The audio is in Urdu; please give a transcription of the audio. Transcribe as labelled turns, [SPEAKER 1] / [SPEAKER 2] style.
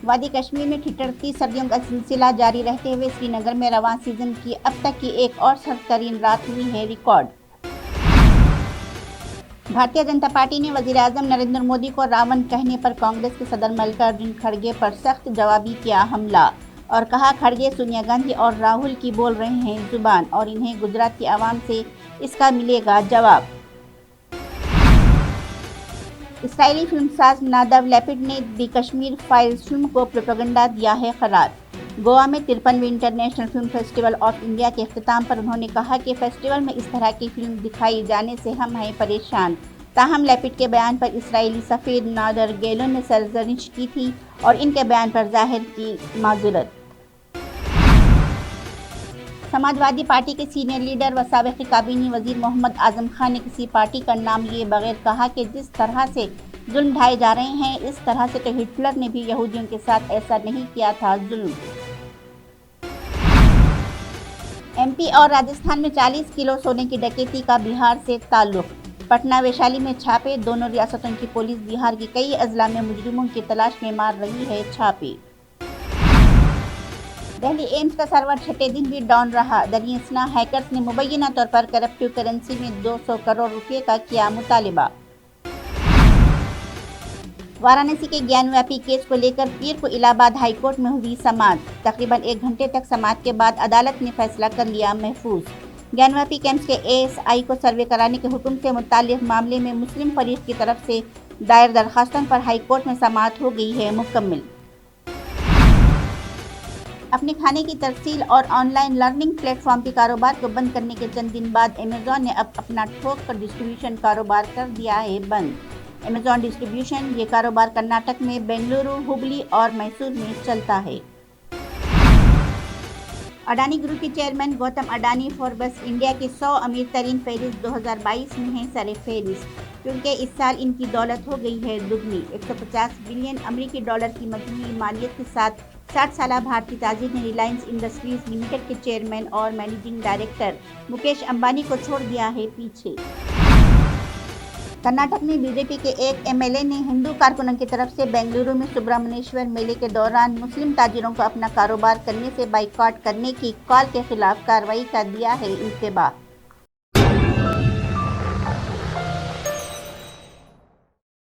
[SPEAKER 1] وادی کشمیر میں ٹھٹھرتی سردیوں کا سلسلہ جاری رہتے ہوئے سری نگر میں رواں سیزن کی اب تک کی ایک اور سرد ترین رات ہوئی ہے ریکارڈ۔ بھارتیہ جنتا پارٹی نے وزیر اعظم نریندر مودی کو راون کہنے پر کانگریس کے صدر ملکارجن کھڑگے پر سخت جوابی کیا حملہ اور کہا کھڑگے سونیا گاندھی اور راہل کی بول رہے ہیں زبان اور انہیں گجرات کی عوام سے اس کا ملے گا جواب۔ اسرائیلی فلم ساز ناداو لیپڈ نے دی کشمیر فائلز فلم کو پروپیگنڈا دیا ہے قرار۔ گوا میں 53ویں international film festival of India کے اختتام پر انہوں نے کہا کہ فیسٹیول میں اس طرح کی فلم دکھائی جانے سے ہم ہیں پریشان۔ تاہم لیپڈ کے بیان پر اسرائیلی سفیر نادر گیلون نے سرزنش کی تھی اور ان کے بیان پر ظاہر کی معذرت۔ سماجوادی پارٹی کے سینئر لیڈر و سابق کابینی وزیر محمد اعظم خان نے کسی پارٹی کا نام لیے بغیر کہا کہ جس طرح سے ظلم ڈھائے جا رہے ہیں اس طرح سے تو ہٹلر نے بھی یہودیوں کے ساتھ ایسا نہیں کیا تھا ظلم۔ ایم پی اور راجستھان میں 40 کلو سونے کی ڈکیتی کا بہار سے تعلق۔ پٹنہ ویشالی میں چھاپے، دونوں ریاستوں کی پولیس بہار کے کئی اضلاع میں مجرموں کی تلاش میں مار رہی ہے چھاپے۔ دہلی ایمز کا سرور چھٹے دن بھی ڈاؤن رہا۔ دریں اثنا ہیکرز نے مبینہ طور پر کرپٹو کرنسی میں 200 کروڑ روپے کا کیا مطالبہ۔ وارانسی کے گیان واپی کیس کو لے کر پیر کو الہ آباد ہائی کورٹ میں ہوئی سماعت۔ تقریباً 1 گھنٹے تک سماعت کے بعد عدالت نے فیصلہ کر لیا محفوظ۔ گیان واپی کیمپس کے اے ایس آئی کو سروے کرانے کے حکم سے متعلق معاملے میں مسلم فریق کی طرف سے دائر درخواستوں پر ہائی کورٹ میں سماعت ہو گئی ہے مکمل۔ اپنے کھانے کی ترسیل اور on line learning plate form کے کاروبار کو بند کرنے کے چند دن بعد ایمیزون نے اب اپنا تھوک ڈسٹری بیوشن کاروبار کر دیا ہے بند۔ ایمیزون ڈسٹریبیوشن یہ کاروبار کرناٹک میں بنگلورو، ہبلی اور میسور میں چلتا ہے۔ اڈانی گروپ کے chairman Gautam Adani Forbes India کی 100 امیر ترین فہرست 2022 میں ہیں سر فہرست، کیونکہ اس سال ان کی دولت ہو گئی ہے دگنی۔ 150 بلین امریکی ڈالر کی مجموعی مالیت کے ساتھ 60 سالہ بھارتی تاجر نے ریلائنس انڈسٹریز لمیٹڈ کے چیئرمین اور مینیجنگ ڈائریکٹر مکیش امبانی کو چھوڑ دیا ہے پیچھے۔ کرناٹک میں بی جے پی کے ایک ایم ایل اے نے ہندو کارکنوں کی طرف سے بنگلورو میں سبرامنیشور میلے کے دوران مسلم تاجروں کو اپنا کاروبار کرنے سے بائیکاٹ کرنے کی کال کے خلاف کارروائی کا دیا ہے انتباہ۔